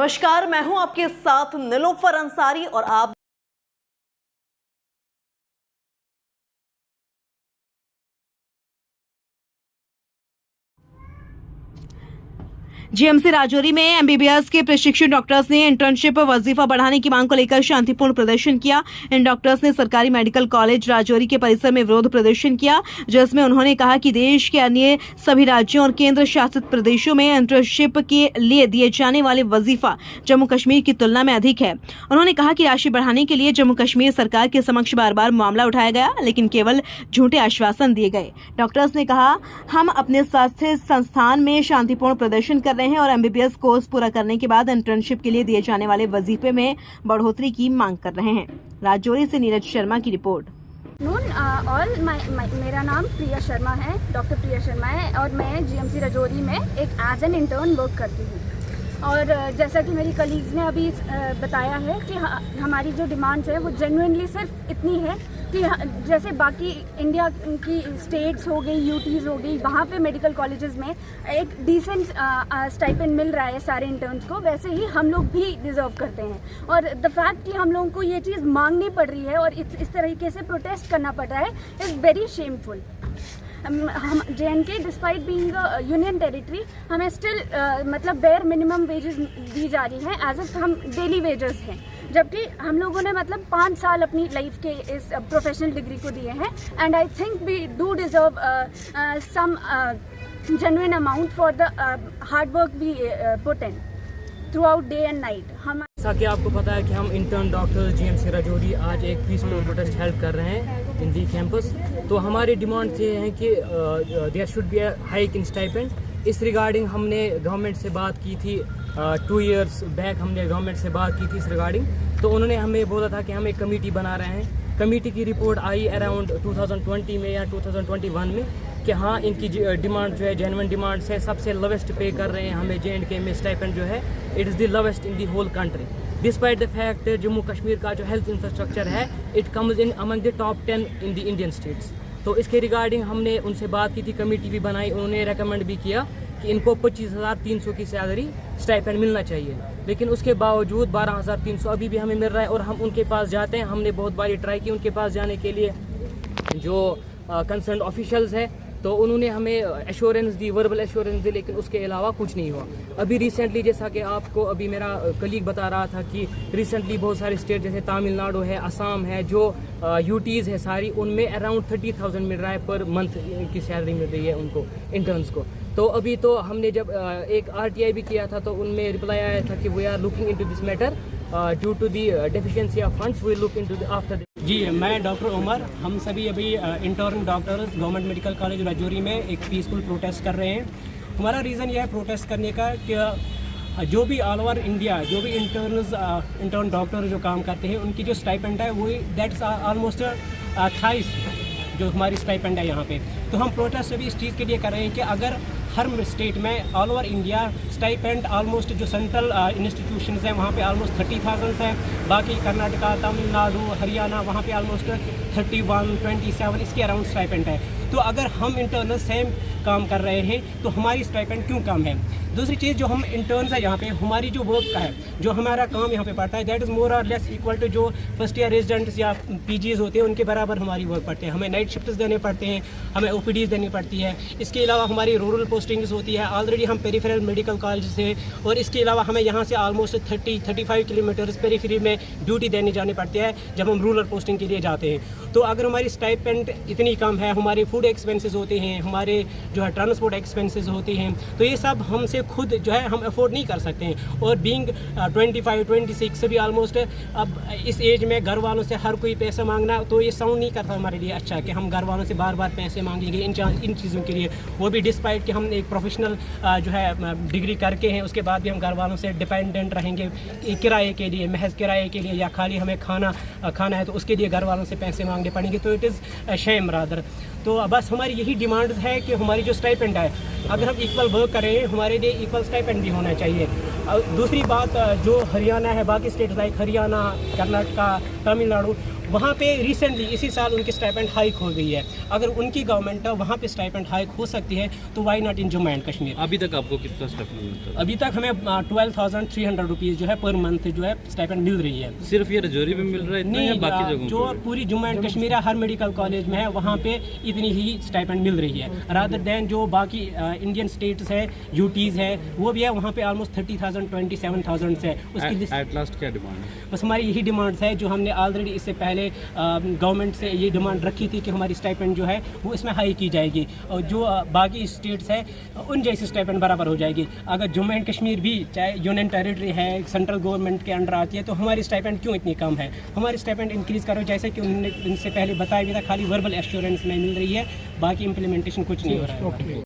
नमस्कार, मैं हूं आपके साथ नीलोफर अंसारी और आप जीएमसी राजौरी में एमबीबीएस के प्रशिक्षित डॉक्टर्स ने इंटर्नशिप वजीफा बढ़ाने की मांग को लेकर शांतिपूर्ण प्रदर्शन किया। इन डॉक्टर्स ने सरकारी मेडिकल कॉलेज राजौरी के परिसर में विरोध प्रदर्शन किया, जिसमें उन्होंने कहा कि देश के अन्य सभी राज्यों और केंद्र शासित प्रदेशों में इंटर्नशिप के लिए दिए जाने वाले वजीफा जम्मू कश्मीर की तुलना में अधिक है। उन्होंने कहा कि राशि बढ़ाने के लिए जम्मू कश्मीर सरकार के समक्ष बार बार मामला उठाया गया, लेकिन केवल झूठे आश्वासन दिए गए। डॉक्टर्स ने कहा, हम अपने स्वास्थ्य संस्थान में शांतिपूर्ण प्रदर्शन कर रहे हैं और एमबीबीएस कोर्स पूरा करने के बाद इंटर्नशिप के लिए दिए जाने वाले वजीफे में बढ़ोतरी की मांग कर रहे हैं। राजौरी से नीरज शर्मा की रिपोर्ट। मेरा नाम प्रिया शर्मा है, डॉक्टर प्रिया शर्मा है और मैं जीएमसी राजौरी में एक एज एन इंटर्न वर्क करती हूँ। और जैसा कि मेरी कलीग्स ने अभी बताया है कि हमारी जो डिमांड्स है वो जेन्युइनली सिर्फ इतनी है कि जैसे बाकी इंडिया की स्टेट्स हो गई, यूटीज़ हो गई, वहाँ पे मेडिकल कॉलेजेस में एक डिसेंट स्टाइपेंड मिल रहा है सारे इंटर्न्स को, वैसे ही हम लोग भी डिज़र्व करते हैं। और द फैक्ट कि हम लोगों को ये चीज़ मांगनी पड़ रही है और इस तरीके से प्रोटेस्ट करना पड़ रहा है इज़ वेरी शेमफुल। हम JNK despite being union territory हमें स्टिल मतलब बेयर मिनिमम वेजेस दी जा रही हैं एज इफ हम डेली वेजेस हैं, जबकि हम लोगों ने मतलब 5 साल अपनी लाइफ के इस प्रोफेशनल डिग्री को दिए हैं। And I think we do deserve some genuine amount for the hard work we put in throughout day and night. हम जैसा कि आपको पता है कि हम इंटर्न डॉक्टर जीएमसी राजौरी आज एक पीसफुल प्रोटेस्ट हेल्प कर रहे हैं इन दी कैंपस। तो हमारी डिमांड ये है कि there should be a hike in stipend. इस रिगार्डिंग हमने गवर्नमेंट से बात की थी 2 इयर्स बैक, हमने गवर्नमेंट से बात की थी इस रिगार्डिंग। तो उन्होंने हमें बोला था कि हम एक कमेटी बना रहे हैं। कमेटी की रिपोर्ट आई अराउंड 2020 में या 2021 में कि हाँ, इनकी डिमांड जो है जेन्युइन डिमांड्स है, सबसे लोवेस्ट पे कर रहे हैं हमें JNK में स्टाइपेंड जो है it is the lowest in the whole country. Despite the fact Jammu Kashmir का जो हेल्थ इंफ्रास्ट्रक्चर है it comes in among the top 10 in the Indian states. तो इसके रिगार्डिंग हमने उनसे बात की थी, कमेटी भी बनाई, उन्होंने रेकमेंड भी किया कि इनको 25,300 की सैलरी स्टाइपेंड मिलना चाहिए, लेकिन उसके बावजूद 12,300 अभी भी हमें मिल रहा है। और हम उनके पास जाते हैं, हमने बहुत बारी ट्राई की उनके पास जाने के लिए, जो कंसर्न ऑफिशियल्स है, तो उन्होंने हमें एश्योरेंस दी, वर्बल एश्योरेंस दी, लेकिन उसके अलावा कुछ नहीं हुआ। अभी रिसेंटली जैसा कि आपको अभी मेरा कलीग बता रहा था कि रिसेंटली बहुत सारे स्टेट जैसे तमिलनाडु है, असम है, जो यूटीज़ है सारी, उनमें अराउंड 30,000 मिल रहा है पर मंथ की सैलरी मिल रही है उनको इंटर्न्स को। तो अभी तो हमने जब एक RTI भी किया था तो उनमें रिप्लाई आया था कि we are looking into this matter due to the deficiency of funds, we look into after. जी, मैं डॉक्टर उमर, हम सभी अभी intern doctors government medical college Rajouri में एक पीसफुल प्रोटेस्ट कर रहे हैं। हमारा रीज़न यह है प्रोटेस्ट करने का कि जो भी ऑल ओवर इंडिया जो भी इंटर्न डॉक्टर जो काम करते हैं उनकी जो स्टाइपेंड है वो दैट्स ऑलमोस्ट 28 जो हमारी स्टाइपेंड है यहाँ पे। तो हम प्रोटेस्ट अभी इस चीज़ के लिए कर रहे हैं कि अगर हर स्टेट में all over India stipend almost जो सेंट्रल इंस्टीट्यूशंस हैं वहाँ पे ऑलमोस्ट 30,000 है, बाकी कर्नाटका, तमिलनाडु, हरियाणा वहाँ पे ऑलमोस्ट 31, 27 इसके अराउंड स्टाइपेंड है। तो अगर हम इंटर्नल सेम काम कर रहे हैं तो हमारी स्टाइपेंड क्यों कम है? दूसरी चीज़, जो हम इंटर्न्स है यहाँ पे, हमारी जो वर्क का है, जो हमारा काम यहाँ पे पड़ता है दैट इज़ मोर और लेस इक्वल टू जो फर्स्ट ईयर रेजिडेंट्स या PGs होते हैं उनके बराबर हमारी वर्क पड़ते हैं। हमें नाइट शिफ्ट्स देने पड़ते हैं, हमें OPDs देनी पड़ती है। इसके अलावा हमारी रूरल पोस्टिंग्स होती है, ऑलरेडी हम पेरिफेरल मेडिकल कॉलेज से, और इसके अलावा हमें यहाँ से ऑलमोस्ट 30-35 किलोमीटर्स पेरिफेरी में ड्यूटी देने जाने पड़ती है जब हम रूरल पोस्टिंग के लिए जाते हैं। तो अगर हमारी स्टाइपेंड इतनी कम है, हमारे फूड एक्सपेंसेस होते हैं, हमारे जो है ट्रांसपोर्ट एक्सपेंसेस होते हैं, तो ये सब हमसे खुद जो है हम अफोर्ड नहीं कर सकते हैं। और बीइंग 25-26 से भी ऑलमोस्ट अब इस एज में घर वालों से हर कोई पैसा मांगना, तो ये साउंड नहीं करता हमारे लिए अच्छा कि हम घर वालों से बार बार पैसे मांगेंगे इन चीज़ों के लिए, वो भी डिस्पाइट कि हम एक प्रोफेशनल जो है डिग्री करके हैं, उसके बाद भी हम घर वालों से डिपेंडेंट रहेंगे किराए के लिए, महज किराए के लिए, या खाली हमें खाना है तो उसके लिए घर वालों से पैसे मांगने पड़ेंगे। तो इट इज़ शेम रादर। तो बस हमारी यही डिमांड है कि हमारी जो स्टाइपेंड है, अगर हम इक्वल वर्क करें हमारे लिए इक्वल स्टाइपेंड भी होना चाहिए। दूसरी बात, जो हरियाणा है, बाकी स्टेट लाइक हरियाणा, कर्नाटका, तमिलनाडु, वहाँ पे रिसेंटली इसी साल उनकी स्टाइपेंड हाइक हो गई है। अगर उनकी गवर्नमेंट वहाँ पे स्टाइपेंड हाइक हो सकती है तो why not in Jammu and Kashmir. अभी तक आपको कितना स्टाइपेंड मिलता है? अभी तक हमें 12,300 रुपीज़ जो है पर मंथ जो है स्टाइपेंड मिल रही है। सिर्फ ये रजौरी में मिल रहा है इतना या बाकी जगहों जो पे? पूरी Jammu and Kashmir her medical college में है वहाँ पे इतनी ही स्टाइपेंड मिल रही है, रादर दैन जो बाकी इंडियन स्टेट्स है, यूटीज़ है, वो भी है वहाँ पे ऑलमोस्ट 30,000 27,000 से उसकी एट लास्ट क्या डिमांड है? बस हमारी यही डिमांड्स है जो हमने ऑलरेडी इससे पहले गवर्नमेंट से ये डिमांड रखी थी कि हमारी स्टाइपेंड जो है वो इसमें हाई की जाएगी और जो बाकी स्टेट्स है उन जैसी स्टाइपेंड बराबर हो जाएगी। अगर जम्मू एंड कश्मीर भी चाहे यूनियन टेरिटरी है, सेंट्रल गवर्नमेंट के अंडर आती है, तो हमारी स्टाइपेंड क्यों इतनी कम है? हमारी स्टाइपेंड इंक्रीज़ करो, जैसे कि उन्होंने इनसे पहले बताया भी था, खाली वर्बल एश्योरेंस में मिल रही है, बाकी इम्प्लीमेंटेशन कुछ नहीं हो रहा है।